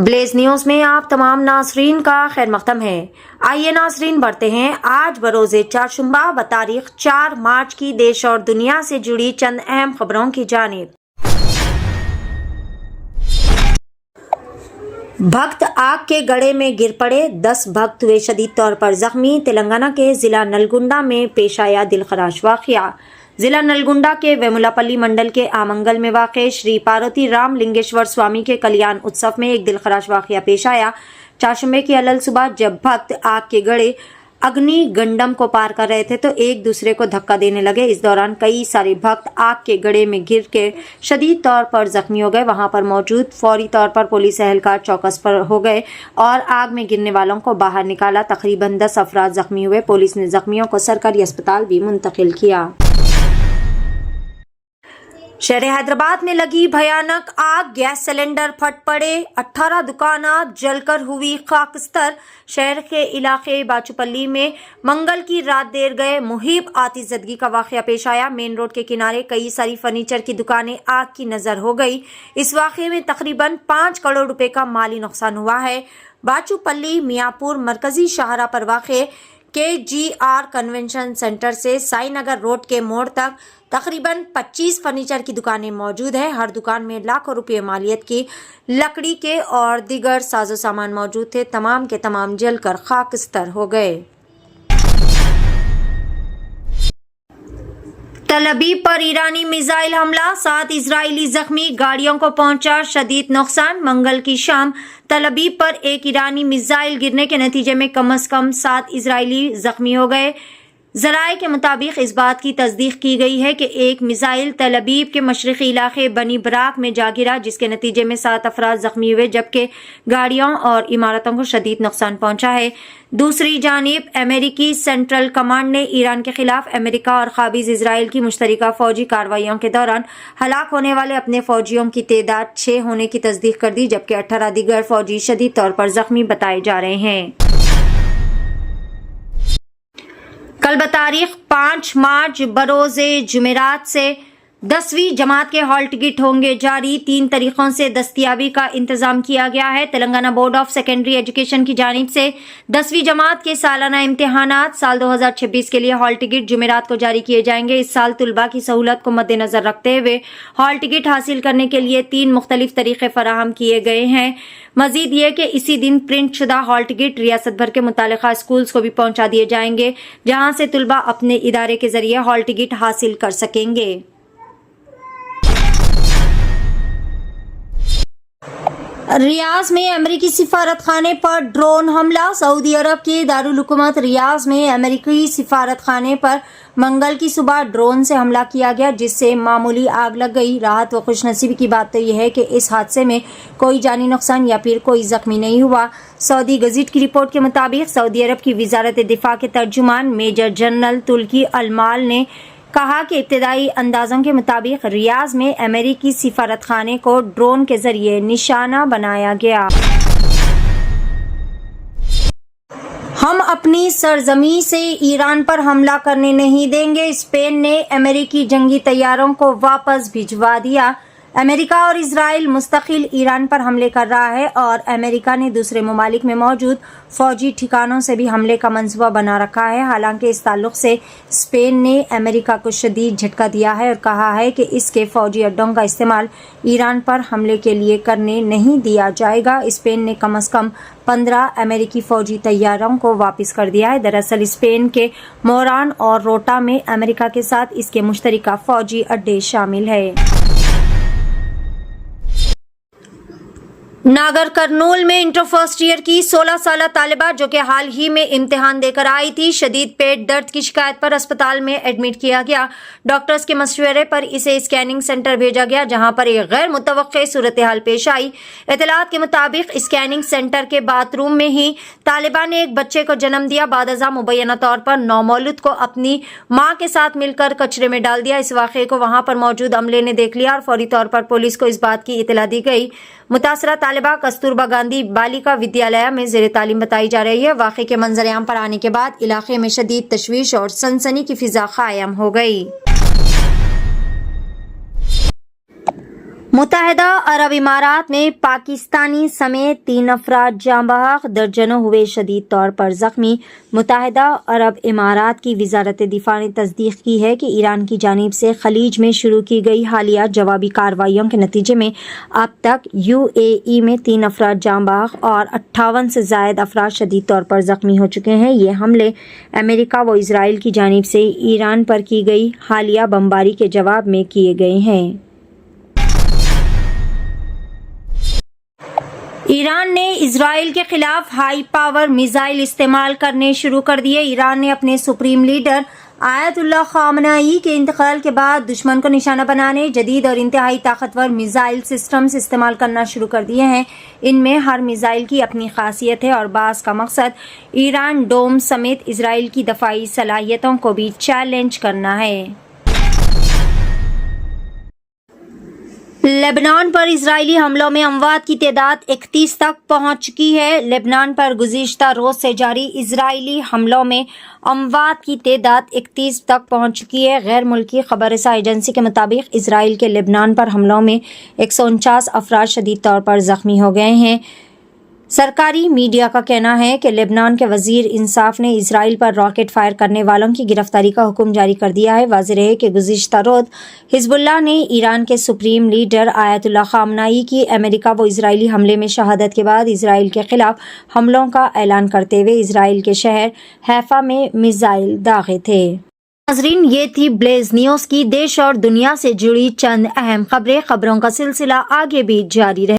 Blaze news میں آپ تمام ناظرین کا خیر مقدم ہے۔ آئیے ناظرین بڑھتے ہیں آج بروز چہارشنبہ بتاریخ 4 مارچ کی دیش اور دنیا سے جڑی چند اہم خبروں کی جانب۔ بھکت آگ کے گڑھے میں گر پڑے، 10 بھکت ہوئے شدید طور پر زخمی۔ تلنگانہ کے ضلع نلگنڈا میں پیش آیا دلخراش واقعہ۔ ضلع نلگنڈا کے ویمولاپلی منڈل کے آمنگل میں واقع شری پاروتی رام لنگیشور سوامی کے کلیان اتسو میں ایک دلخراش واقعہ پیش آیا۔ چہارشنبے کی علل صبح جب بھکت آگ کے گڑھے اگنی گنڈم کو پار کر رہے تھے تو ایک دوسرے کو دھکا دینے لگے۔ اس دوران کئی سارے بھکت آگ کے گڑھے میں گر کے شدید طور پر زخمی ہو گئے۔ وہاں پر موجود فوری طور پر پولیس اہلکار چوکس پر ہو گئے اور آگ میں گرنے والوں کو باہر نکالا۔ تقریباً 10 افراد زخمی ہوئے۔ پولیس نے زخمیوں کو سرکاری اسپتال بھی منتقل کیا۔ شہر حیدرآباد میں لگی بھیانک آگ، گیس سلنڈر پھٹ پڑے، 18 دکانات جل کر ہوئی خاکستر۔ شہر کے علاقے باچوپلی میں منگل کی رات دیر گئے مہیب آتش زدگی کا واقعہ پیش آیا۔ مین روڈ کے کنارے کئی ساری فرنیچر کی دکانیں آگ کی نذر ہو گئی۔ اس واقعے میں تقریباً 5 کروڑ روپے کا مالی نقصان ہوا ہے۔ باچوپلی میاں پور مرکزی شاہراہ پر واقع KGR کنونشن سینٹر سے سائی نگر روڈ کے موڑ تک تقریباً 25 فرنیچر کی دکانیں موجود ہیں۔ ہر دکان میں لاکھوں روپے مالیت کی لکڑی کے اور دیگر ساز و سامان موجود تھے۔ تمام کے تمام جل کر خاکستر ہو گئے۔ تل ابیب پر ایرانی میزائل حملہ، 7 اسرائیلی زخمی، گاڑیوں کو پہنچا شدید نقصان۔ منگل کی شام تل ابیب پر ایک ایرانی میزائل گرنے کے نتیجے میں کم از کم 7 اسرائیلی زخمی ہو گئے۔ ذرائع کے مطابق اس بات کی تصدیق کی گئی ہے کہ ایک میزائل تل ابیب کے مشرقی علاقے بنی براک میں جا گرا، جس کے نتیجے میں 7 افراد زخمی ہوئے جبکہ گاڑیوں اور عمارتوں کو شدید نقصان پہنچا ہے۔ دوسری جانب امریکی سینٹرل کمانڈ نے ایران کے خلاف امریکہ اور قابض اسرائیل کی مشترکہ فوجی کارروائیوں کے دوران ہلاک ہونے والے اپنے فوجیوں کی تعداد 6 ہونے کی تصدیق کر دی، جبکہ 18 دیگر فوجی شدید طور پر زخمی بتائے جا رہے ہیں۔ کل بتاریخ 5 مارچ بروز جمعرات سے 10ویں جماعت کے ہال ٹکٹ ہوں گے جاری۔ 3 طریقوں سے دستیابی کا انتظام کیا گیا ہے۔ Telangana board of secondary education کی جانب سے 10ویں جماعت کے سالانہ امتحانات سال 2026 کے لیے ہال ٹکٹ جمعرات کو جاری کیے جائیں گے۔ اس سال طلباء کی سہولت کو مد نظر رکھتے ہوئے ہال ٹکٹ حاصل کرنے کے لیے 3 مختلف طریقے فراہم کیے گئے ہیں۔ مزید یہ کہ اسی دن پرنٹ شدہ ہال ٹکٹ ریاست بھر کے متعلقہ اسکولز کو بھی پہنچا دیے جائیں گے، جہاں سے طلباء اپنے ادارے کے ذریعے ہال ٹکٹ حاصل کر سکیں گے۔ ریاض میں امریکی سفارت خانے پر ڈرون حملہ، سعودی عرب کے دارالحکومت ریاض میں امریکی سفارت خانے پر منگل کی صبح ڈرون سے حملہ کیا گیا، جس سے معمولی آگ لگ گئی۔ راحت و خوش نصیبی کی بات تو یہ ہے کہ اس حادثے میں کوئی جانی نقصان یا پھر کوئی زخمی نہیں ہوا۔ سعودی گزٹ کی رپورٹ کے مطابق سعودی عرب کی وزارت دفاع کے ترجمان میجر جنرل ترکی المال نے کہا کہ ابتدائی اندازوں کے مطابق ریاض میں امریکی سفارت خانے کو ڈرون کے ذریعے نشانہ بنایا گیا۔ ہم اپنی سرزمین سے ایران پر حملہ کرنے نہیں دیں گے، اسپین نے امریکی جنگی طیاروں کو واپس بھجوا دیا۔ امریکہ اور اسرائیل مستقل ایران پر حملے کر رہا ہے اور امریکہ نے دوسرے ممالک میں موجود فوجی ٹھکانوں سے بھی حملے کا منصوبہ بنا رکھا ہے۔ حالانکہ اس تعلق سے اسپین نے امریکہ کو شدید جھٹکا دیا ہے اور کہا ہے کہ اس کے فوجی اڈوں کا استعمال ایران پر حملے کے لیے کرنے نہیں دیا جائے گا۔ اسپین نے کم از کم 15 امریکی فوجی طیاروں کو واپس کر دیا ہے۔ دراصل اسپین کے موران اور روٹا میں امریکہ کے ساتھ اس کے مشترکہ فوجی اڈے شامل ہیں۔ ناگر کرنول میں انٹر فرسٹ ایئر کی 16 سالہ طالبہ جو کہ حال ہی میں امتحان دے کر آئی تھی، شدید پیٹ درد کی شکایت پر اسپتال میں ایڈمٹ کیا گیا۔ ڈاکٹرز کے مشورے پر اسے اسکیننگ سینٹر بھیجا گیا، جہاں پر ایک غیر متوقع صورتحال پیش آئی۔ اطلاعات کے مطابق اسکیننگ سینٹر کے باتھ روم میں ہی طالبہ نے ایک بچے کو جنم دیا۔ بعد ازاں مبینہ طور پر نومولود کو اپنی ماں کے ساتھ مل کر کچرے میں ڈال دیا۔ اس واقعے کو وہاں پر موجود عملے نے دیکھ لیا اور فوری طور پر پولیس کو اس بات کی اطلاع دی گئی۔ متاثرہ طالبہ کستوربا گاندھی بالیکا ودیالیہ میں زیر تعلیم بتائی جا رہی ہے۔ واقعے کے منظر عام پر آنے کے بعد علاقے میں شدید تشویش اور سنسنی کی فضا قائم ہو گئی۔ متحدہ عرب امارات میں پاکستانی سمیت 3 افراد جاں بحق، درجنوں ہوئے شدید طور پر زخمی۔ متحدہ عرب امارات کی وزارت دفاع نے تصدیق کی ہے کہ ایران کی جانب سے خلیج میں شروع کی گئی حالیہ جوابی کارروائیوں کے نتیجے میں اب تک UAE میں 3 افراد جاں بحق اور 58 سے زائد افراد شدید طور پر زخمی ہو چکے ہیں۔ یہ حملے امریکہ و اسرائیل کی جانب سے ایران پر کی گئی حالیہ بمباری کے جواب میں کیے گئے ہیں۔ ایران نے اسرائیل کے خلاف ہائی پاور میزائل استعمال کرنے شروع کر دیے۔ ایران نے اپنے سپریم لیڈر آیت اللہ خامنئی کے انتقال کے بعد دشمن کو نشانہ بنانے جدید اور انتہائی طاقتور میزائل سسٹمز استعمال کرنا شروع کر دیے ہیں۔ ان میں ہر میزائل کی اپنی خاصیت ہے اور بعض کا مقصد ایران ڈوم سمیت اسرائیل کی دفاعی صلاحیتوں کو بھی چیلنج کرنا ہے۔ لبنان پر اسرائیلی حملوں میں اموات کی تعداد 31 تک پہنچ چکی ہے۔ لبنان پر گزشتہ روز سے جاری اسرائیلی حملوں میں اموات کی تعداد 31 تک پہنچ چکی ہے۔ غیر ملکی خبر رساں ایجنسی کے مطابق اسرائیل کے لبنان پر حملوں میں 149 افراد شدید طور پر زخمی ہو گئے ہیں۔ سرکاری میڈیا کا کہنا ہے کہ لبنان کے وزیر انصاف نے اسرائیل پر راکٹ فائر کرنے والوں کی گرفتاری کا حکم جاری کر دیا ہے۔ واضح رہے کہ گزشتہ روز حزب اللہ نے ایران کے سپریم لیڈر آیت اللہ خامنئی کی امریکہ و اسرائیلی حملے میں شہادت کے بعد اسرائیل کے خلاف حملوں کا اعلان کرتے ہوئے اسرائیل کے شہر حیفا میں میزائل داغے تھے۔ ناظرین، یہ تھی بلیز نیوز کی دیش اور دنیا سے جڑی چند اہم خبریں۔ خبروں کا سلسلہ آگے بھی جاری رہے۔